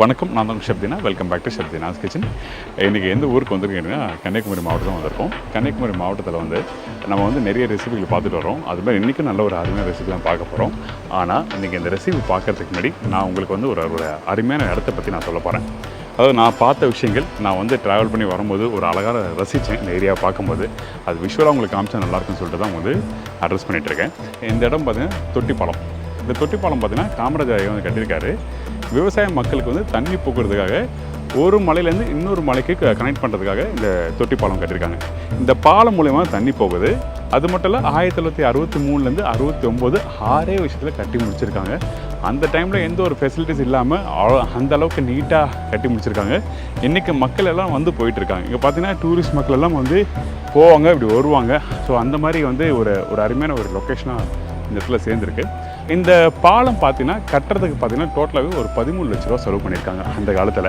வணக்கம், நான் தான் ஷெப்தினா. Welcome back to ஷெப்தினாஸ் kitchen. இன்றைக்கி எந்த ஊருக்கு வந்திருக்கீங்கன்னா கன்னியாகுமரி மாவட்டம் வந்திருக்கோம். கன்னியாகுமரி மாவட்டத்தில் நம்ம நிறைய ரெசிபிகள் பார்த்துட்டு வரோம். அதுமாதிரி இன்றைக்கும் நல்ல ஒரு அருமையான ரெசிபி தான் பார்க்க போகிறோம். ஆனால் இன்றைக்கி இந்த ரெசிபி பார்க்குறதுக்கு முன்னாடி நான் உங்களுக்கு ஒரு அருமையான இடத்த பற்றி நான் சொல்ல போகிறேன். அதாவது நான் பார்த்த விஷயங்கள், நான் ட்ராவல் பண்ணி வரும்போது ஒரு அழகாக ரசித்தேன். இந்த ஏரியாவை பார்க்கும்போது அது விஷுவலாக உங்களுக்கு காமிச்சா நல்லாயிருக்குன்னு சொல்லிட்டு தான் அட்ரஸ் பண்ணிகிட்ருக்கேன். இந்த இடம் பார்த்திங்கன்னா தொட்டிப்பாலம். இந்த தொட்டிப்பாலம் பார்த்திங்கன்னா காமராஜர் ஐயா கட்டியிருக்காரு. விவசாய மக்களுக்கு தண்ணி போக்குறதுக்காக ஒரு மலையிலேருந்து இன்னொரு மலைக்கு கனெக்ட் பண்ணுறதுக்காக இந்த தொட்டிப்பாலம் கட்டியிருக்காங்க. இந்த பாலம் மூலயமா தண்ணி போகுது. அது மட்டும் இல்லை, 1963லேருந்து 69 6 வருஷத்தில் கட்டி முடிச்சிருக்காங்க. அந்த டைமில் எந்த ஒரு ஃபெசிலிட்டிஸ் இல்லாமல் அந்த அளவுக்கு நீட்டாக கட்டி முடிச்சிருக்காங்க. இன்றைக்கி மக்கள் எல்லாம் போயிட்டுருக்காங்க. இங்கே பார்த்தீங்கன்னா டூரிஸ்ட் மக்கள் எல்லாம் போவாங்க, இப்படி வருவாங்க. ஸோ அந்த மாதிரி ஒரு அருமையான ஒரு லொக்கேஷனாக இந்த இடத்துல சேர்ந்துருக்கு. இந்த பாலம் பார்த்தீங்கன்னா கட்டுறதுக்கு பார்த்தீங்கன்னா டோட்டலாகவே ஒரு 13 லட்ச ரூபா செலவு பண்ணியிருக்காங்க அந்த காலத்தில்.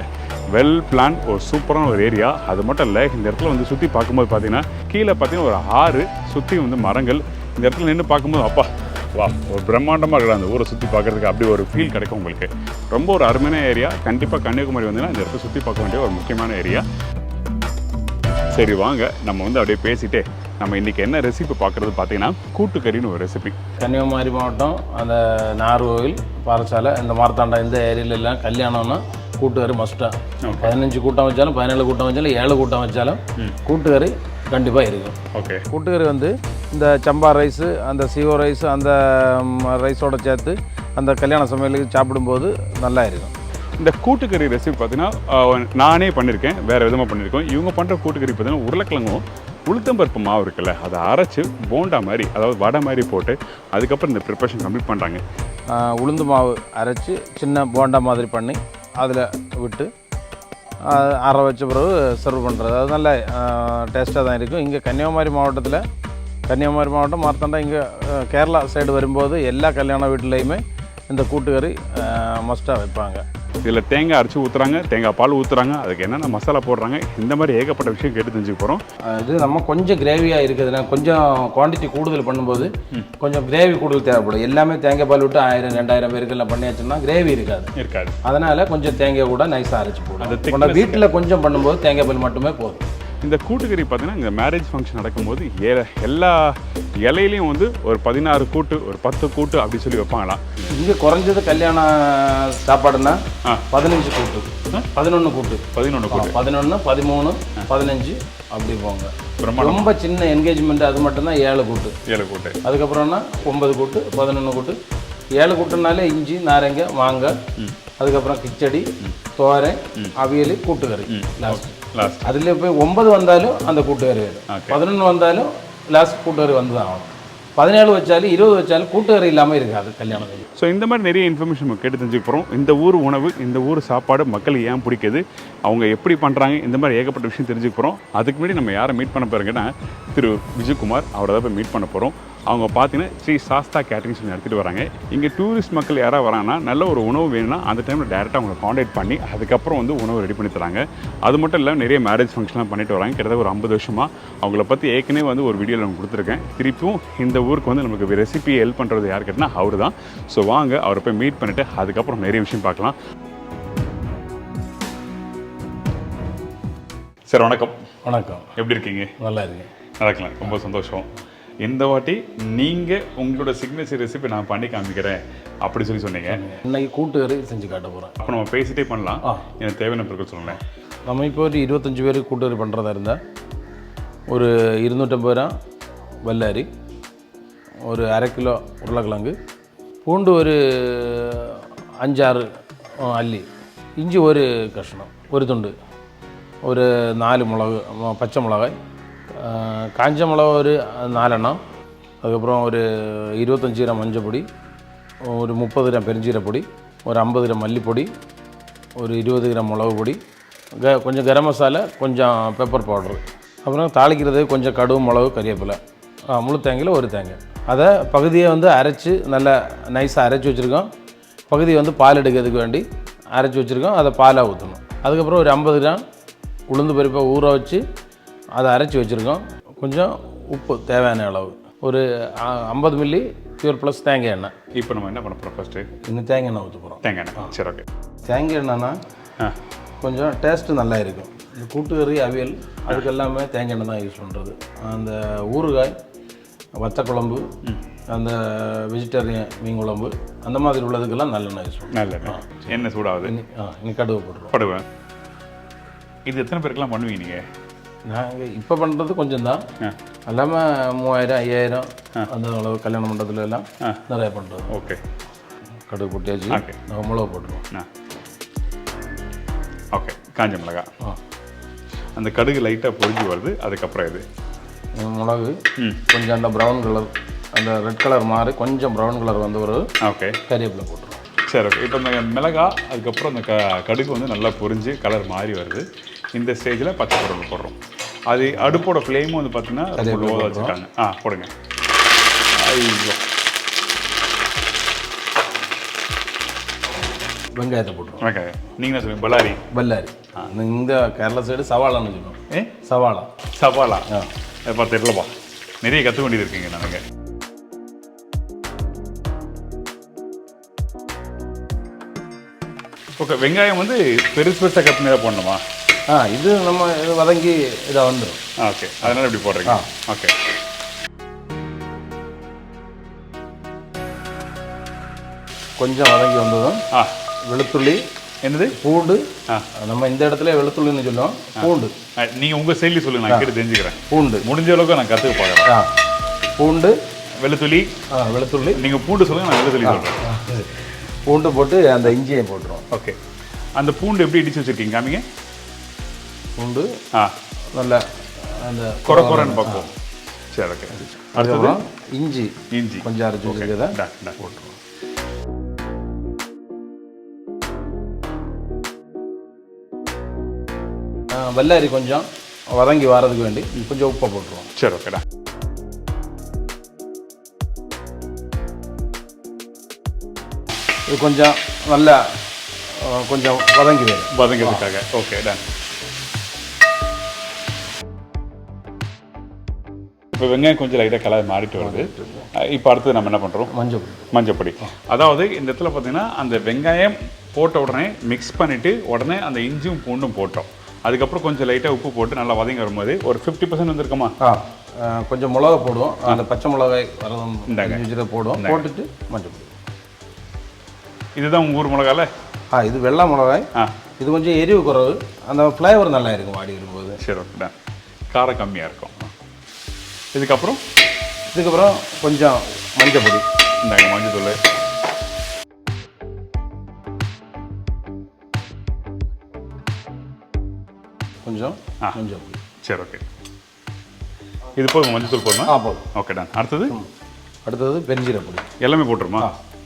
வெல் பிளான், ஒரு சூப்பரான ஒரு ஏரியா. அது மட்டும் இல்லை, இந்த இடத்துல சுற்றி பார்க்கும்போது பார்த்தீங்கன்னா கீழே பார்த்தீங்கன்னா ஒரு ஆறு, சுற்றி மரங்கள். இந்த இடத்துல நின்று பார்க்கும்போது அப்பா வா, ஒரு பிரம்மாண்டமாக இருக்கிற அந்த ஊரை சுற்றி பார்க்குறதுக்கு அப்படி ஒரு ஃபீல் கிடைக்கும் உங்களுக்கு. ரொம்ப ஒரு அருமையான ஏரியா. கண்டிப்பாக கன்னியாகுமரி இந்த இடத்துல சுற்றி பார்க்க வேண்டிய ஒரு முக்கியமான ஏரியா. சரி வாங்க, நம்ம அப்படியே பேசிகிட்டே நம்ம இன்றைக்கி என்ன ரெசிபி பார்க்குறது பார்த்தீங்கன்னா கூட்டுக்கறின்னு ஒரு ரெசிபி. கன்னியாகுமரி மாவட்டம் அந்த நாகர்கோவில் பாறசாலை இந்த மார்த்தாண்டா இந்த ஏரியாலெல்லாம் கல்யாணம்னா கூட்டுக்கறி மஸ்ட்டாக. 15 கூட்டம் வச்சாலும் 17 கூட்டம் வச்சாலும் 7 கூட்டம் வச்சாலும் கூட்டுக்கறி கண்டிப்பாக இருக்கும். ஓகே, கூட்டுக்கறி இந்த சம்பா ரைஸு, அந்த சிவோ ரைஸு, அந்த ரைஸோடு சேர்த்து அந்த கல்யாண சமையலுக்கு சாப்பிடும்போது நல்லா இருக்கும். இந்த கூட்டுக்கறி ரெசிபி பார்த்தீங்கன்னா நானே பண்ணியிருக்கேன், வேறு விதமாக பண்ணியிருக்கோம். இவங்க பண்ணுற கூட்டுக்கறி பார்த்தீங்கன்னா உருளைக்கிழங்கும் உளுத்தம்பருப்பு மாவு இருக்குல்ல, அதை அரைச்சி போண்டா மாதிரி, அதாவது வடை மாதிரி போட்டு அதுக்கப்புறம் இந்த ப்ரிப்பரேஷன் கம்ப்ளீட் பண்ணுறாங்க. உளுந்து மாவு அரைச்சி சின்ன போண்டா மாதிரி பண்ணி அதில் விட்டு அரை வச்ச பிறகு சர்வ் பண்ணுறது. அது நல்ல டேஸ்ட்டாக தான் இருக்கும். இங்கே கன்னியாகுமரி மாவட்டம் மார்த்தாண்டா, இங்கே கேரளா சைடு வரும்போது எல்லா கல்யாண வீட்டிலையுமே இந்த கூட்டுக்கறி மஸ்ட்டாக வைப்பாங்க. இதில் தேங்காய் அரைச்சி ஊற்றுறாங்க, தேங்காய் பால் ஊற்றுறாங்க, அதுக்கு என்னென்ன மசாலா போடுறாங்க, இந்த மாதிரி ஏகப்பட்ட விஷயம் கேட்டு தெரிஞ்சுக்க போகிறோம். இது நம்ம கொஞ்சம் கிரேவியாக இருக்குதுன்னா கொஞ்சம் குவான்டிட்டி கூடுதல் பண்ணும்போது கொஞ்சம் கிரேவி கூடுதல் தேவைப்படும். எல்லாமே தேங்காய் பால் விட்டு 1000 2000 பேருக்கெல்லாம் பண்ணியாச்சுன்னா கிரேவி இருக்காது. அதனால் கொஞ்சம் தேங்காய் கூட நைஸாக அரைச்சி போடும். வீட்டில் கொஞ்சம் பண்ணும்போது தேங்காய் பால் மட்டுமே போதும். இந்த கூட்டுக்கறி பார்த்தீங்கன்னா இந்த மேரேஜ் ஃபங்க்ஷன் நடக்கும்போது எல்லா இலையிலையும் ஒரு 16 கூட்டு, ஒரு 10 கூட்டு அப்படி சொல்லி வைப்பாங்களாம். இங்கே குறைஞ்சது கல்யாண சாப்பாடுன்னா 15 கூட்டு, 11 கூட்டு, 11, 13, 15 அப்படி போங்க. ரொம்ப சின்ன என்கேஜ்மெண்ட் அது மட்டும்தான் 7 கூட்டு. அதுக்கப்புறம்னா 9 கூட்டு, 11 கூட்டு. 7 கூட்டுனாலே இஞ்சி, நாரங்க, மாங்காய், அதுக்கப்புறம் கிச்சடி, தோரை, அவியல், கூட்டுக்கறி லாஸ்ட். அதில் போய் 9 வந்தாலும் அந்த கூட்டுக்கறி வேணும். 11 வந்தாலும் லாஸ்ட் கூட்டுக்கறி வந்து தான் ஆகும். 17 வச்சாலும் 20 வச்சாலும் கூட்டுக்கறி இல்லாமல் இருக்காது கல்யாணம். ஸோ இந்த மாதிரி நிறைய இன்ஃபர்மேஷன் நம்ம கேட்டு தெரிஞ்சுக்க போகிறோம். இந்த ஊர் உணவு, இந்த ஊர் சாப்பாடு மக்களுக்கு ஏன் பிடிக்குது, அவங்க எப்படி பண்ணுறாங்க, இந்த மாதிரி ஏகப்பட்ட விஷயம் தெரிஞ்சுக்க போகிறோம். அதுக்கு முன்னாடி நம்ம யாரை மீட் பண்ண போகிறோங்கன்னா திரு விஜயகுமார், அவரை தான் போய் மீட் பண்ண போகிறோம். அவங்க பார்த்தீங்கன்னா ஸ்ரீ சாஸ்தா கேட்டரிங் சொல்லி நடத்திட்டு வராங்க. இங்கே டூரிஸ்ட் மக்கள் யாராவது வராங்கன்னா நல்ல ஒரு உணவு வேணும்னா அந்த டைமில் டேரெக்டாக அவங்களை காண்டாக்ட் பண்ணி அதுக்கப்புறம் உணவு ரெடி பண்ணி தராங்க. அது மட்டும் இல்லை, நிறைய மேரேஜ் ஃபங்க்ஷன்லாம் பண்ணிட்டு வராங்க. கிட்டத்தட்ட ஒரு 50 வருஷமாக. அவங்கள பற்றி ஏற்கனவே ஒரு வீடியோவில் நான் கொடுத்துருக்கேன். திருப்பியும் இந்த ஊருக்கு நமக்கு ரெசிபி ஹெல்ப் பண்ணுறது யார் கேட்டால் அவர் தான். ஸோ வாங்க, அவரை போய் மீட் பண்ணிவிட்டு அதுக்கப்புறம் நிறைய விஷயம் பார்க்கலாம். சார் வணக்கம். வணக்கம், எப்படி இருக்கீங்க? நல்லா இருக்கேன். நடக்கலாம், ரொம்ப சந்தோஷம். இந்த வாட்டி நீங்கள் உங்களோட சிக்னேச்சர் ரெசிபி நான் பண்ணி காமிக்கிறேன் அப்படி சொன்னீங்க. இன்னைக்கு கூட்டுக்கறி செஞ்சு காட்ட போகிறேன். அப்போ நம்ம பேசிட்டே பண்ணலாம். எனக்கு தேவையான பொருட்கள் சொல்லுங்கள். நம்ம இப்போ ஒரு 25 பேருக்கு கூட்டுக்கறி பண்ணுறதா இருந்தால் ஒரு 250 கிராம் வெள்ளரி, ஒரு 1/2 கிலோ உருளைக்கிழங்கு, பூண்டு ஒரு 5-6 அள்ளி, இஞ்சி ஒரு கஷ்டம், ஒரு துண்டு, ஒரு 4 மிளகு, பச்சை மிளகாய், காஞ்ச மிளகா ஒரு 4 எண்ணம், அதுக்கப்புறம் ஒரு 25 கிராம் மஞ்சள் பொடி, ஒரு 30 கிராம் பெருஞ்சீரப்பொடி, ஒரு 50 கிராம் மல்லிப்பொடி, ஒரு 20 கிராம் மிளகு பொடி, கொஞ்சம் கரம் மசாலா, கொஞ்சம் பெப்பர் பவுட்ரு, அப்புறம் தாளிக்கிறது கொஞ்சம் கடுகு, மிளகு, கறிவேப்பிலை, முழு தேங்காயில் ஒரு தேங்காய். அதை பகுதியை அரைச்சி நல்லா நைஸாக அரைச்சி வச்சுருக்கோம். பகுதியை பால் எடுக்கிறதுக்கு வேண்டி அரைச்சி வச்சுருக்கோம். அதை பாலாக ஊற்றணும். அதுக்கப்புறம் ஒரு 50 கிராம் உளுந்து பருப்பை ஊற வச்சு அதை அரைச்சி வச்சுருக்கோம். கொஞ்சம் உப்பு தேவையான அளவு, ஒரு 50 மில்லி பியூர் ப்ளஸ் தேங்காய் எண்ணெய். இப்போ நம்ம என்ன பண்ண போகிறோம்? ஃபஸ்ட்டு இன்னும் தேங்காய் எண்ணெய் ஊற்ற போகிறோம். தேங்காய் எண்ணெய். சரி, ஓகே. தேங்காய் எண்ணெய்னா கொஞ்சம் டேஸ்ட்டு நல்லா இருக்கும். இந்த கூட்டுக்கறி அவியல் அதுக்கு எல்லாமே தேங்காய் எண்ணெய் தான் யூஸ் பண்ணுறது. அந்த ஊறுகாய் வத்த குழம்பு அந்த வெஜிடேரியன் மீன் குழம்பு அந்த மாதிரி உள்ளதுக்கெல்லாம் நல்லெண்ணெய் யூஸ் பண்ணுவோம். நல்லெண்ணெய் எண்ணெய் சூடாகுது. இன்னைக்கு கடுகு போட்டுருவோம். படுவேன். இது எத்தனை பேருக்குலாம் பண்ணுவீங்க நீங்கள்? நாங்கள் இப்போ பண்ணுறது கொஞ்சம் தான், எல்லாமே 3000 5000 அந்த அளவு கல்யாண மண்டபத்துல எல்லாம் நிறைய பண்ணுறது. ஓகே. கடுகு போட்டியாச்சு. நாங்கள் மிளகு போட்டுருவோம். ஓகே. காஞ்ச மிளகா. அந்த கடுகு லைட்டாக பொரிஞ்சு வருது. அதுக்கப்புறம் இது மிளகு கொஞ்சம் அந்த ப்ரௌன் கலர் அந்த ரெட் கலர் மாதிரி கொஞ்சம் ப்ரௌன் கலர் வந்து ஒரு ஓகே கறிவேப்பிலை போட்டுருவோம். சரி ஓகே. இப்போ இந்த மிளகா அதுக்கப்புறம் அந்த கடுகு வந்து நல்லா பொரிஞ்சு கலர் மாறி வருது. இந்த ஸ்டேஜில் பச்சை பொருள் போடுறோம். அது அடுப்போட ஃப்ளேமும் வந்து பார்த்தீங்கன்னா ரொம்ப லோவாக வச்சுருக்காங்க. போடுங்க. ஐயோ. வெங்காயத்தை போட்டுருவோம். வெங்காயம் நீங்கள் என்ன சொல்லுங்கள்? பல்லாரி. பல்லாரி. இந்த கேரளா சைடு சவாலான்னு சொல்லுவோம். சவாலா. சவாலா. பார்த்து தெரியலப்பா, நிறைய கற்றுக்க வேண்டியது இருக்குங்க. நாங்கள் ஓகே. வெங்காயம் வந்து பெருசு பெருசாக கட் பண்ணி போடணுமா? இது நம்ம வதங்கி இதை வந்துடும். ஓகே. அதனால் இப்படி போடுறீங்க. ஓகே. கொஞ்சம் வதங்கி வந்ததும் வெளுத்துள்ளி என்னது பூண்டு. நம்ம இந்த இடத்துல வெளுத்துள்ளின்னு சொல்லுவோம். பூண்டு நீங்கள் உங்கள் செயலி சொல்லுங்கள், நான் கேட்டு தெரிஞ்சுக்கிறேன். பூண்டு முடிஞ்ச அளவுக்கு நான் கற்றுக்க பார்க்குறேன். பூண்டு வெளுத்துள்ளி. வெளுத்துள்ளி நீங்கள் பூண்டு சொல்லுங்கள், நான் வெளுத்துள்ளி சொல்கிறேன். பூண்டு போட்டு அந்த இஞ்சியை போட்டுருவோம். ஓகே. அந்த பூண்டு எப்படி இடிச்சு வச்சுருக்கீங்க? காமிங்க. பூண்டு நல்ல அந்த குறைன்னு பார்ப்போம். சரி ஓகே. அடுத்தது இஞ்சி. இஞ்சி கொஞ்சம் அரைச்சி வச்சுக்கிறத போட்டுருவோம். வெள்ளாரி கொஞ்சம் வதங்கி வரதுக்கு வேண்டி கொஞ்சம் உப்பை போட்டுருவோம். சரி ஓகேடா. இது கொஞ்சம் நல்லா கொஞ்சம் வதங்கிறதுக்காக. Okay done. இப்போ வெங்காயம் கொஞ்சம் லைட்டாக கலர் மாறிட்டு வருது. இப்போ அடுத்து நம்ம என்ன பண்ணுறோம்? மஞ்சப்பொடி. அதாவது இந்த இடத்துல பார்த்தீங்கன்னா அந்த வெங்காயம் போட்ட உடனே மிக்ஸ் பண்ணிவிட்டு உடனே அந்த இஞ்சியும் பூண்டும் போட்டோம். அதுக்கப்புறம் கொஞ்சம் லைட்டாக உப்பு போட்டு நல்லா வதங்கி வரும்போது ஒரு 50% வந்துருக்குமா? கொஞ்சம் மிளகா போடுவோம். அந்த பச்சை மிளகாய் வரதும் போடுவோம். போட்டுட்டு மஞ்சள். இதுதான் உங்கள் ஊர் மிளகால? இது வெள்ளை மிளகாய். இது கொஞ்சம் எரிவு குறைவு, அந்த ஃப்ளேவர் நல்லா இருக்கும் வாடி வரும்போது. சரி ஓகே. காரம் கம்மியாக இருக்கும். இதுக்கப்புறம் கொஞ்சம் மஞ்சள் பொடி. இந்தாங்க மஞ்சள் தூள். கொஞ்சம் மஞ்சள் பொடி. சரி ஓகே. இது போதும், மஞ்சள் தூள் போதுமா? போதும். Okay done. அடுத்தது பெருஞ்சீரக பொடி. எல்லாமே போட்டுருமா?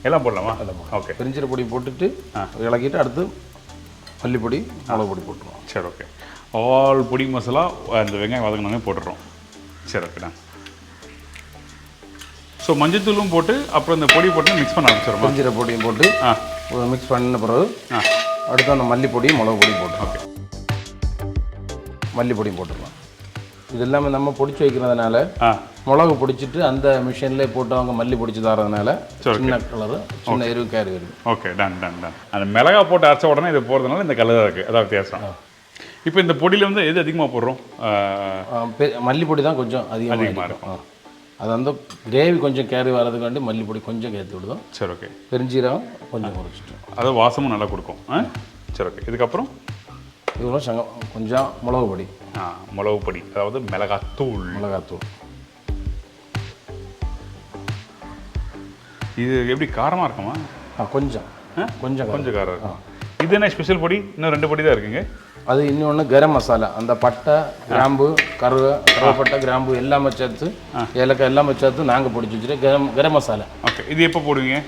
எல்லாம் போடலாமா? ஓகே. பெருஞ்சீரக பொடி போட்டுட்டு இலக்கிட்டு அடுத்து மல்லிப்பொடி மிளகு பொடி போட்டுருவோம். சரி ஓகே. ஆல் பொடி மசாலா அந்த வெங்காயம் வதங்கினே போட்டுடுறோம். சரி ஓகே டன். ஸோ மஞ்சள் தூளும் போட்டு அப்புறம் இந்த பொடி போட்டு மிக்ஸ் பண்ண ஆரம்பிச்சிடுறோம். பெருஞ்சீரக பொடியும் போட்டு மிக்ஸ் பண்ண பிறகு அடுத்து அந்த மல்லிப்பொடி மிளகு பொடி போட்டுருவோம். ஓகே. மல்லிப்பொடியும் போட்டுருவோம். இது எல்லாமே நம்ம பொடிச்சு வைக்கிறதுனால மிளகு பொடிச்சிட்டு அந்த மிஷின்லேயே போட்டு அவங்க மல்லி பொடிச்சு தரதுனால சின்ன கலரு சின்ன எருவுக்காரி வருது. Okay done done done. அந்த மிளகா போட்டு அரைச்ச உடனே இது போகிறதுனால இந்த கலராக இருக்குது. அதான் வித்தியாசம். இப்போ இந்த பொடியில் வந்து எது அதிகமாக போடுறோம்? மல்லிப்பொடி தான் கொஞ்சம் அதிகமாக இருக்கும். அது வந்து கிரேவி கொஞ்சம் கேரி வரதுக்கு வேண்டி மல்லிப்பொடி கொஞ்சம் கேத்து விடுதோம். சரி ஓகே. பெருஞ்சீரகம் கொஞ்சம் குறைச்சிட்டோம். அது வாசமும் நல்லா கொடுக்கும். சரி ஓகே. இதுக்கப்புறம் கொஞ்சம் மிளகு பொடி. மிளகு பொடி அதாவது மிளகாத்தூள். இது எப்படி காரமாக இருக்குமா? கொஞ்சம் காரம் இருக்கும். இது என்ன ஸ்பெஷல் பொடி? இன்னும் 2 பொடி தான் இருக்குங்க. அது இன்னொன்று கரம் மசாலா. அந்த பட்டை கிராம்பு கருவேப்பட்டை கிராம்பு எல்லாமே சேர்த்து ஏலக்காய் எல்லாமே சேர்த்து நாங்கள் பொடிச்சு வச்சுட்டு கரம் மசாலா. ஓகே. இது எப்போ போடுவீங்க?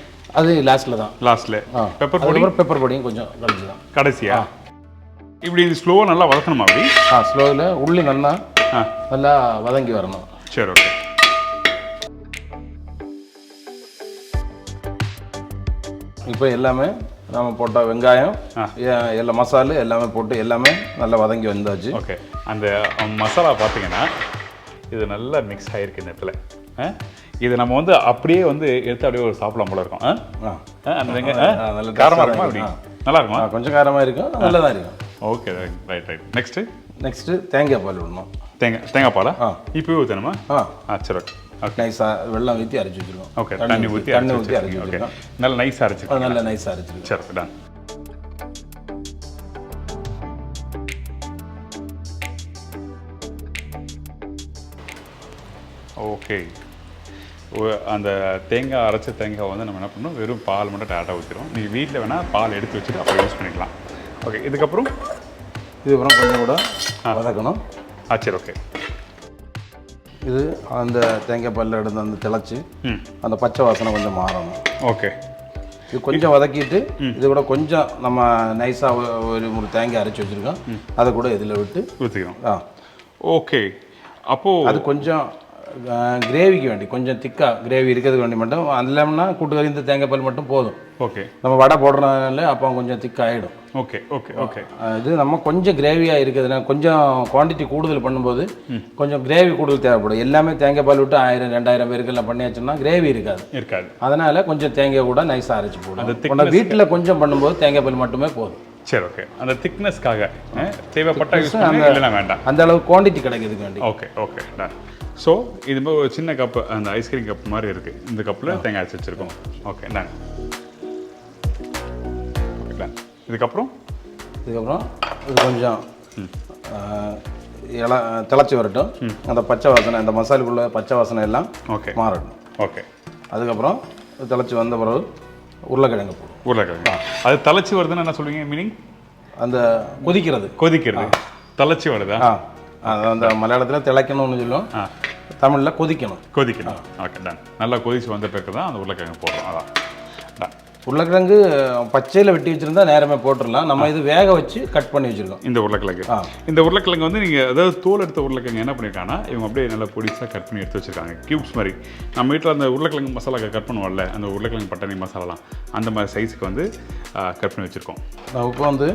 அது லாஸ்ட்டில் தான். பெப்பர் பொடியும் கொஞ்சம் கழிச்சு தான் கடைசியா. இப்படி இது ஸ்லோவாக நல்லா வதக்கணுமா? அப்படி ஸ்லோவில் உள்ளி நல்லா வதங்கி வரணும். சரி ஓகே. இப்போ எல்லாமே நம்ம போட்ட வெங்காயம் எல்லா மசாலு எல்லாமே போட்டு எல்லாமே நல்லா வதங்கி வந்தாச்சு. ஓகே. அந்த மசாலா பார்த்தீங்கன்னா இது நல்லா மிக்ஸ் ஆகிருக்கு இந்த இடத்துல. இது நம்ம வந்து அப்படியே வந்து எடுத்து அப்படியே ஒரு சாப்பிடலாம் போல இருக்கும். அந்த வெங்காயம் காரமாக இருக்குமா? அப்படி நல்லா இருக்குமா? கொஞ்சம் காரமாக இருக்கும், நல்லா தான் இருக்கும். Okay, right. நெக்ஸ்ட்டு தேங்காய் பால் விடணும். தேங்காய் பாலா? இப்போவே ஊற்றணுமா? சரி, ஓகே. நைஸாக வெள்ளம் ஊற்றி அரைச்சி வச்சுருக்கோம். ஓகே, தண்ணி ஊற்றி அரைச்சி வச்சுருக்கோம். நல்லா நைஸாக அரைச்சி. நல்லா நைஸாக அரைச்சிருக்கோம். சரி, டன். ஓகே, அந்த தேங்காய் அரைச்ச தேங்காய் வந்து நம்ம என்ன பண்ணணும், வெறும் பால் மட்டும் டேரெக்டாக ஊற்றிடுவோம். நீங்கள் வீட்டில் வேணால் பால் எடுத்து வச்சுட்டு அப்புறம் யூஸ் பண்ணிக்கலாம். ஓகே, இதுக்கப்புறம் கொஞ்சம் கூட வதக்கணும். சரி, ஓகே. இது அந்த தேங்காய் பாலில் எடுத்து வந்து திளைச்சி அந்த பச்சை வாசனை கொஞ்சம் மாறணும். ஓகே, இது கொஞ்சம் வதக்கிட்டு இது கூட கொஞ்சம் நம்ம நைஸாக ஒரு தேங்காய் அரைச்சி வச்சுருக்கோம், அதை கூட இதில் விட்டு ஊற்றிக்கணும். ஓகே, அப்போது அது கொஞ்சம் கிரேவிக்கு வேண்டி கொஞ்சம் திக்காக கிரேவி இருக்கிறதுக்கு வேண்டி மட்டும் இல்லைன்னா கூட்டுக்கறி இந்த தேங்காய் பால் மட்டும் போதும். ஓகே, நம்ம வடை போடுறதுனால அப்போ கொஞ்சம் திக்காகிடும். ஓகே. இது நம்ம கொஞ்சம் கிரேவியாக இருக்குதுன்னா கொஞ்சம் குவான்டிட்டி கூடுதல் பண்ணும்போது கொஞ்சம் கிரேவி கூடுதல் தேவைப்படும். எல்லாமே தேங்காய் பால் விட்டு 1000-2000 பேருக்கெல்லாம் பண்ணியாச்சுன்னா கிரேவி இருக்காது. அதனால கொஞ்சம் தேங்காய் கூட நைஸாக அரைச்சி போடும். வீட்டில் கொஞ்சம் பண்ணும்போது தேங்காய் பால் மட்டுமே போதும். சரி, ஓகே. அந்த திக்னஸ்க்காக தேவைப்பட்ட யூஸ் பண்ணி இல்லைனா வேண்டாம். அந்த அளவு குவான்டிட்டி கிடைக்கிறதுக்கு வேண்டி. Okay, ton. ஸோ இது மாதிரி ஒரு சின்ன கப்பு, அந்த ஐஸ்கிரீம் கப் மாதிரி இருக்குது. இந்த கப்பில் தேங்காய் அரைச்சி வச்சுருக்கோம். Okay, done. இதுக்கப்புறம் இது கொஞ்சம் திளைச்சி வரட்டும். அந்த பச்சை வாசனை, அந்த மசாலுக்குள்ள பச்சை வாசனை எல்லாம் மாறட்டும். ஓகே, அதுக்கப்புறம் திளைச்சி வந்த பிறகு உருளைக்கிழங்கு போடும். அது திளைச்சி வருதுன்னு என்ன சொல்லுவீங்க? மீனிங் அந்த கொதிக்கிறது திளைச்சி வருதா? அந்த மலையாளத்தில் திளைக்கணும்னு சொல்லுவோம், தமிழில் கொதிக்கணும். Okay, done. நல்லா கொதிச்சு வந்த பிறகு தான் அந்த உருளைக்கிழங்கு போடுறோம். அதான் டன். உருளைக்கிழங்கு பச்சையில் வெட்டி வச்சுருந்தா நேரமே போட்டுடலாம். நம்ம இது வேக வச்சு கட் பண்ணி வச்சுருக்கோம். இந்த உருளைக்கிழங்கு வந்து நீங்கள் அதாவது தோல் எடுத்த உருளைக்கிழங்கு என்ன பண்ணியிருக்காங்கன்னா, இவங்க அப்படியே நல்லா பொடிசாக கட் பண்ணி எடுத்து வச்சுருக்காங்க, க்யூப்ஸ் மாதிரி. நம்ம வீட்டில் அந்த உருளைக்கிழங்கு மசாலா கட் பண்ணுவோம்ல, அந்த உருளைக்கிழங்கு பட்டாணி மசாலாலாம் அந்த மாதிரி சைஸுக்கு வந்து கட் பண்ணி வச்சுருக்கோம். இப்போ வந்து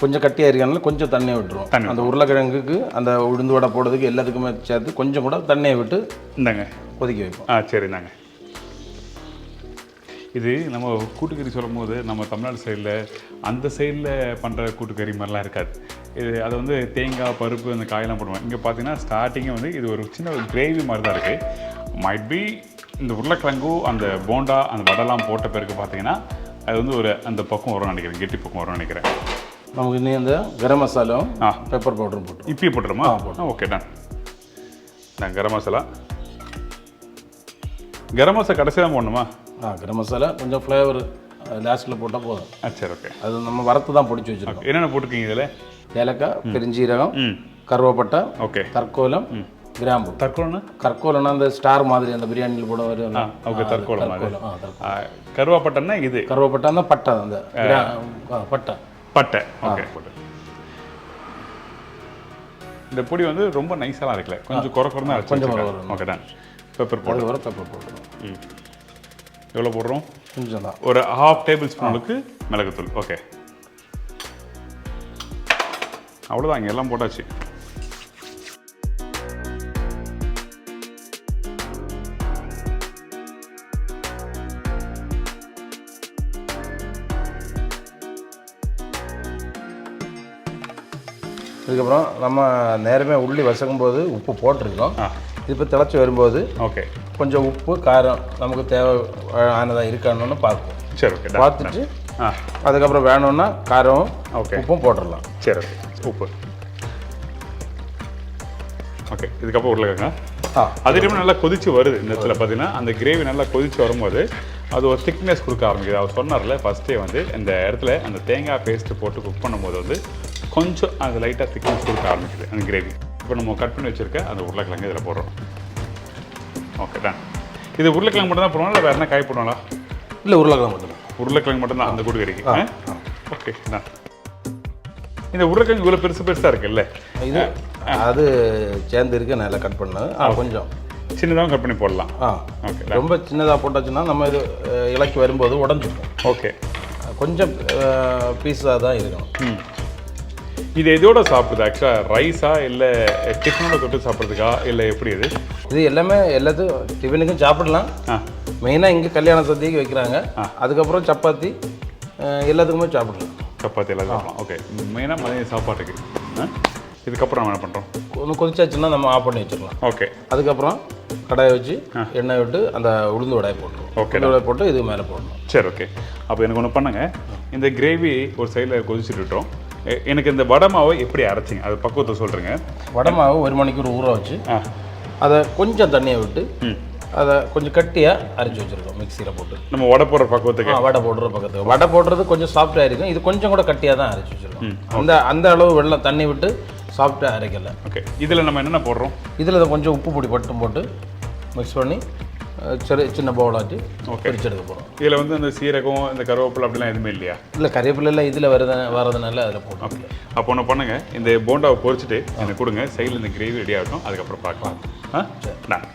கொஞ்சம் கட்டியாக இருக்கனால கொஞ்சம் தண்ணியை விட்டுருவோம். அந்த உருளைக்கிழங்குக்கு அந்த உளுந்து வடை போடுறதுக்கு எல்லாத்துக்குமே சேர்த்து கொஞ்சம் கூட தண்ணியை விட்டு இந்தாங்க கொதிக்க வைப்போம். சரிந்தாங்க. இது நம்ம கூட்டுக்கறி சொல்லும் போது நம்ம தமிழ்நாடு சைடில் அந்த சைடில் பண்ணுற கூட்டுக்கறி மாதிரிலாம் இருக்காது. இது அதை வந்து தேங்காய், பருப்பு, அந்த காயெல்லாம் போடுவோம். இங்கே பார்த்தீங்கன்னா ஸ்டார்டிங்கே வந்து இது ஒரு சின்ன ஒரு கிரேவி மாதிரி தான் இருக்குது. மைட் பி இந்த உருளைக்கிழங்கு, அந்த போண்டா, அந்த வடைலாம் போட்ட பிறகு பார்த்தீங்கன்னா அது வந்து ஒரு அந்த பக்கம் வரும்னு நினைக்கிறேன், கெட்டி பக்கம் வரும்னு நினைக்கிறேன். நமக்கு இன்னும் அந்த கரம் மசாலாவும் பெப்பர் பவுடரும் போட்டு இப்பயே போட்டுருமா? Okay, ton. நான் கரம் மசாலா கடைசியாக தான் போடணுமா? கரம் மசாலா கொஞ்சம் ஃப்ளேவர் லாஸ்ட்டில் போட்டால் போதும். சரி, ஓகே. அது நம்ம வறுத்து தான் பிடிச்சி வச்சுருக்கோம். என்னென்ன போட்டிருக்கீங்க இதில்? ஏலக்காய், பெருஞ்சீரகம், கருவேப்பட்டை, தர்க்கோலம், கிராம்பு. கற்கோலம்னா அந்த ஸ்டார் மாதிரி அந்த பிரியாணியில் போட வரும். ஓகே, தர்க்கோலம் மாதிரி. கருவேப்பட்டைன்னா இது கருவேப்பட்டை பட்டை, அந்த பட்டை. ஓகே. இந்த பொடி வந்து ரொம்ப நைஸாலாம் இருக்குல்ல, கொஞ்சம் குறை கொஞ்சம். Okay, ton. பெப்பர் போடுறோம். எவ்வளோ போடுறோம்? கொஞ்சம் தான், ஒரு 1/2 டேபிள் ஸ்பூன் அளவுக்கு மிளகுத்தூள். ஓகே, அவ்வளோதான். இங்கே எல்லாம் போட்டாச்சு. இதுக்கப்புறம் நம்ம நேரமே உள்ளி வசக்கும் போது உப்பு போட்டிருக்கோம். இது இப்போ திளைச்சி வரும்போது கொஞ்சம் உப்பு, காரம் நமக்கு தேவை ஆனதாக இருக்கான்னு பார்ப்போம். சரி, ஓகே. பார்த்துட்டு அதுக்கப்புறம் வேணும்னா காரம், உப்பும் போட்டுடலாம். சரி, ஓகே. உப்பு. ஓகே, இதுக்கப்புறம் உருளைக்கிழங்க அதே டைம் நல்லா கொதிச்சு வருது. இந்த இடத்துல பார்த்தீங்கன்னா அந்த கிரேவி நல்லா கொதிச்சு வரும்போது அது ஒரு திக்னஸ் கொடுக்க ஆரம்பிக்குது. அவர் சொன்னார்ல ஃபஸ்ட்டே வந்து இந்த இடத்துல அந்த தேங்காய் பேஸ்ட்டு போட்டு குக் பண்ணும்போது வந்து கொஞ்சம் அது லைட்டாக திக்னஸ் கொடுக்க ஆரம்பிக்குது அந்த கிரேவி. இப்போ நம்ம கட் பண்ணி வச்சுருக்க அந்த உருளைக்கிழங்கு இதில் போடுறோம். Okay, done. இது உருளைக்கிழங்கு மட்டும் தான் போடுவோம், இல்லை வேறு என்ன காய் போடுவாங்களா? இல்லை, உருளைக்கிழங்கு மட்டும்தான் அந்த கூட்டுக்கறிக்கு. Okay, ton. இந்த உருளைக்கிழங்கு இவ்வளோ பெருசாக இருக்குல்ல, இது அது சேர்ந்து இருக்க நல்லா கட் பண்ணது கொஞ்சம் சின்னதாக கட் பண்ணி போடலாம். ஓகே, ரொம்ப சின்னதாக போட்டாச்சுன்னா நம்ம இது இலக்கி வரும்போது உடஞ்சிருக்கும். ஓகே, கொஞ்சம் பீஸாக தான் இருக்கணும். இது எதோட சாப்பிடுது ஆக்சுவலாக? ரைஸா இல்லை டிஃபனோட தொட்டு சாப்பிட்றதுக்கா இல்லை எப்படி? இது எல்லாமே எல்லாத்துக்கும் டிஃபனுக்கும் சாப்பிடலாம். மெயினாக இங்கே கல்யாண சத்திக்கு வைக்கிறாங்க. அதுக்கப்புறம் சப்பாத்தி எல்லாத்துக்குமே சாப்பிடலாம். சப்பாத்தி எல்லாம் சாப்பிடலாம். ஓகே, மெயினாக மதியம் சாப்பாட்டுக்கு. இதுக்கப்புறம் நம்ம என்ன பண்ணுறோம்? ஒன்று கொதிச்சாச்சுன்னா நம்ம ஆஃப் பண்ணி வச்சிடலாம். ஓகே. அதுக்கப்புறம் கடாயை வச்சு எண்ணெய் விட்டு அந்த உளுந்து வடையை போட்டுருவோம். ஓகே, உளுந்து வடை போட்டு இது மேலே போடணும். சரி, ஓகே. அப்போ எனக்கு ஒன்று பண்ணுங்க, இந்த கிரேவி ஒரு சைடில் கொதிச்சுட்டு விட்டுறோம். எனக்கு இந்த வடை மாவை எப்படி அரைச்சிங்க அது பக்குவத்தை சொல்கிறேங்க. வடை மாவு 1 மணிக்கூர் ஊற வச்சு அதை கொஞ்சம் தண்ணியை விட்டு அதை கொஞ்சம் கட்டியாக அரைச்சி வச்சுருக்கோம் மிக்சியில் போட்டு. நம்ம வடை போடுற பக்குவத்துக்கு? வடை போடுற பக்கத்துக்கு. வடை போடுறது கொஞ்சம் சாஃப்டாக இருக்கும், இது கொஞ்சம் கூட கட்டியாக தான் அரைச்சி வச்சுருக்கோம். அந்த அளவு வெள்ளம் தண்ணி விட்டு சாஃப்டாக அரைக்கல. ஓகே. இதில் நம்ம என்னென்ன போடுறோம்? இதில் கொஞ்சம் உப்பு பொடி மட்டும் போட்டு மிக்ஸ் பண்ணி சின்ன பவுலாச்சு பிரிச்சு எடுக்க போகிறோம். இதில் வந்து இந்த சீரகம் இந்த கருவேப்பிலை அப்படிலாம் எதுவுமே இல்லையா? இல்லை, கறிவேப்பிலாம் இதில் வரதுனால அதில் போட்டோம். ஓகே. அப்போ ஒன்று பண்ணுங்க, இந்த போண்டாவை பொரிச்சிட்டு எனக்கு கொடுங்க, சைடில் இந்த கிரேவி ரெடி ஆகட்டும், அதுக்கப்புறம் பார்க்கலாம். நான்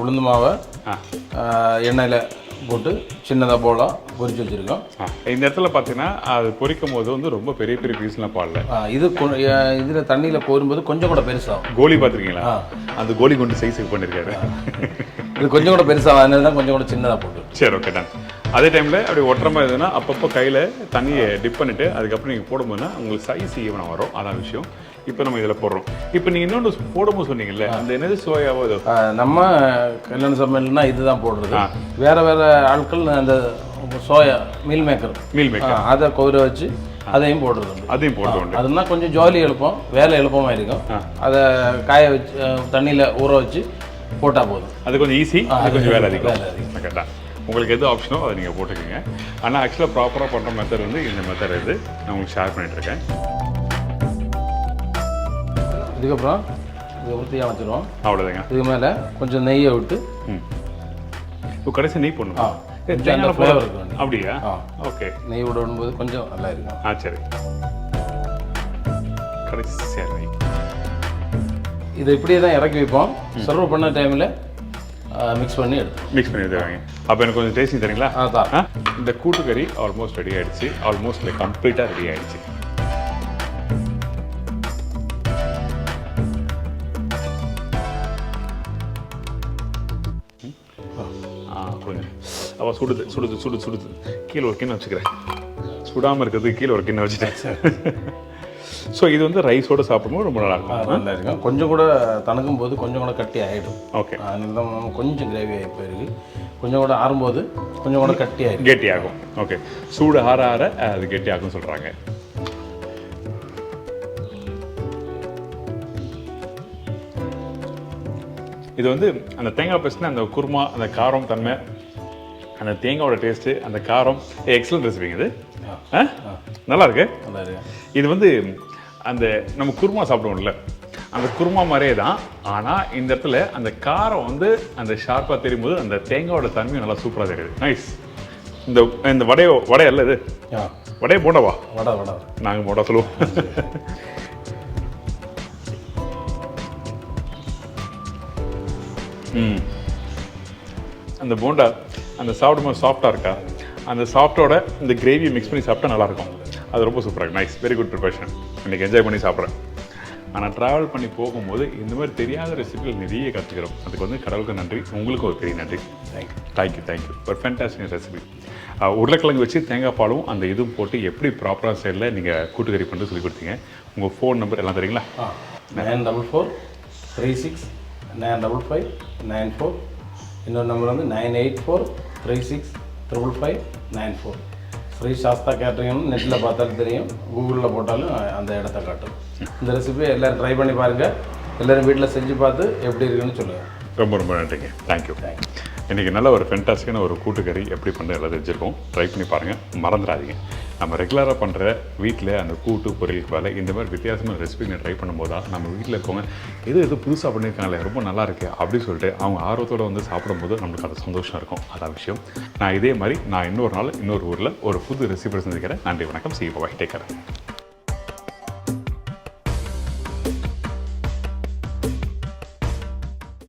உளுந்து மாவை எண்ணெயில் போட்டு சின்னதாக போலாம் பொரிச்சு வச்சுருக்கோம். இந்த இடத்துல பார்த்தீங்கன்னா அது பொரிக்கும் போது வந்து ரொம்ப பெரிய பெரிய பீஸ்லாம் பாடல. இது இதில் தண்ணியில் கோரும்போது கொஞ்சம் கூட பெருசாகும். கோலி பார்த்துருக்கீங்களா? அந்த கோலி கொண்டு சைஸுக்கு பண்ணியிருக்காரு. இது கொஞ்சம் கூட பெருசாகும், அதனால தான் கொஞ்சம் கூட சின்னதாக போட்டு. சரி, ஓகே, டன். அதே டைமில் அப்படி ஒட்டுறமா இருந்ததுன்னா அப்பப்போ கையில் தண்ணியை டிப் பண்ணிவிட்டு அதுக்கப்புறம் நீங்கள் போடும்போதுன்னா உங்களுக்கு சைஸ் ஈவனாக வரும். அதான் விஷயம். இப்போ நம்ம இதில் போடுறோம். இப்போ நீங்கள் இன்னொன்று போடும்போது சொன்னீங்கல்ல, அந்த என்னது சோயாவோ அது நம்ம கல்யாண சமையல்னா இதுதான் போடுறது. வேறு வேறு ஆட்கள் அந்த சோயா மீல் மேக்கர் அதை கோர வச்சு அதையும் போடுறது. அதையும் போடுறது. அதுனா கொஞ்சம் ஜாலி எழுப்போம், வேலை எழுப்பமாக இருக்கும். அதை காய வச்சு தண்ணியில் ஊற வச்சு போட்டால் போதும். அது கொஞ்சம் ஈஸி, அது கொஞ்சம் வேலை அதிகம். கரெக்டாக உங்களுக்கு எது ஆப்ஷனோ அதை நீங்கள் போட்டுக்கோங்க. ஆனால் ஆக்சுவலாக ப்ராப்பராக பண்ணுற மெத்தட் வந்து இந்த மெத்தட் இது நான் உங்களுக்கு ஷேர் பண்ணிகிட்ருக்கேன். இதுக்கப்புறம் இதை ஊற்றியாக வச்சுருவோம். அவ்வளோதாங்க. இதுக்கு மேலே கொஞ்சம் நெய்யை விட்டு இப்போ கடைசி நெய் போடணும். ஃப்ளேவர் இருக்கும். அப்படியா? ஓகே. நெய் விட விடும்போது கொஞ்சம் நல்லா இருக்கும். சரி. கடைசி நெய் இதை இப்படியே தான் இறக்கி வைப்போம். சர்வ் பண்ண டைமில் மிக்ஸ் பண்ணி தருவாங்க. அப்போ எனக்கு கொஞ்சம் டேஸ்டிங் தரீங்களா? இந்த கூட்டுக்கறி ஆல்மோஸ்ட் ரெடி ஆகிடுச்சு. ஆல்மோஸ்ட் கம்ப்ளீட்டாக ரெடி ஆகிடுச்சு. கொஞ்சம் அவள் சுடுது. கீழே ஒரு கிண்ணம் வச்சுக்கிறேன். சுடாமல் இருக்கிறதுக்கு கீழே ஒரு கிண்ணம் வச்சுட்டேன். ஸோ இது வந்து ரைஸோடு சாப்பிடும்போது ரொம்ப நல்லா இருக்கும். கொஞ்சம் கூட தணக்கும் போது கொஞ்சம் கூட கட்டி ஆகிடும். ஓகே. கொஞ்சம் கிரேவி ஆகி போயிருக்கு. கொஞ்சம் கூட ஆறும்போது கொஞ்சம் கூட கெட்டி ஆகும். ஓகே. சூடு ஆற அது கெட்டி ஆகும்னு சொல்கிறாங்க. இது வந்து அந்த தேங்காய் பேஸ்ட்னா அந்த குருமா, அந்த காரம் தன்மை, அந்த தேங்காயோட டேஸ்ட்டு, அந்த காரம் எக்ஸலண்ட் ரெசிபிங்க இது. நல்லா இருக்கு. இது வந்து அந்த நம்ம குருமா சாப்பிடுவோம்ல, அந்த குருமா மாதிரியே தான். ஆனால் இந்த இடத்துல அந்த காரம் வந்து அந்த ஷார்ப்பாக தெரியும் போது அந்த தேங்காயோட தன்மையும் நல்லா சூப்பராக தெரியுது. நைஸ். இந்த வடை அல்ல இது? வடையை போண்டவா? வடை நாங்கள் போண்டா சொல்லுவோம். அந்த போண்டா அந்த சாப்பிடும்போது சாஃப்டாக இருக்கா, அந்த சாஃப்டோட இந்த கிரேவியை மிக்ஸ் பண்ணி சாப்பிட்டா நல்லாயிருக்கும். அது ரொம்ப சூப்பராக இருக்குது. Nice, very good preparation. இன்றைக்கி என்ஜாய் பண்ணி சாப்பிட்றேன். ஆனால் ட்ராவல் பண்ணி போகும்போது இந்த மாதிரி தெரியாத ரெசிபிகள் நிறைய கற்றுக்கிறோம். அதுக்கு வந்து கடவுளுக்கு நன்றி, உங்களுக்கும் ஒரு பெரிய நன்றி. தேங்க்யூ. ஒரு ஃபேண்டாஸ்டிக் ரெசிபி. உருளைக்கிழங்கு வச்சு தேங்காய் பாலும் அந்த இதுவும் போட்டு எப்படி ப்ராப்பராக சைடில் நீங்கள் கூட்டுக்கறி பண்ணிட்டு சொல்லி கொடுத்தீங்க. உங்கள் ஃபோன் நம்பர் எல்லாம் தெரியுங்களா? 9446955594. இன்னொரு நம்பர் வந்து 9843655594. ஸ்ரீ சாஸ்தா கேட்ரிங்னு நெட்டில் பார்த்தாலும் தெரியும், கூகுளில் போட்டாலும் அந்த இடத்த காட்டும். இந்த ரெசிபியை எல்லோரும் ட்ரை பண்ணி பாருங்கள். எல்லோரும் வீட்டில் செஞ்சு பார்த்து எப்படி இருக்குன்னு சொல்லுங்கள். ரொம்ப நன்றிங்க. தேங்க்யூ. இன்றைக்கி நல்ல ஒரு ஃபென்டாஸ்டிக்கான ஒரு கூட்டுக்கறி எப்படி பண்ண எல்லாம் தெரிஞ்சிருக்கோம். ட்ரை பண்ணி பாருங்கள், மறந்துடாதீங்க. நம்ம ரெகுலராக பண்ணுற வீட்டில் அந்த கூட்டு பொரியலுக்கு வேலை இந்த மாதிரி வித்தியாசமான ரெசிபிங்களை ட்ரை பண்ணும்போது தான் நம்ம வீட்டில் இருக்கவங்க எது புதுசாக பண்ணியிருக்காங்களே ரொம்ப நல்லா இருக்குது அப்படின்னு சொல்லிட்டு அவங்க ஆர்வத்தோடு வந்து சாப்பிடும்போது நம்மளுக்கு அது சந்தோஷம் இருக்கும். அதான் விஷயம். நான் இதே மாதிரி இன்னொரு நாள் இன்னொரு ஊரில் ஒரு புது ரெசிபி செஞ்சுக்கிறேன். நன்றி, வணக்கம். See you. Bye. Take care.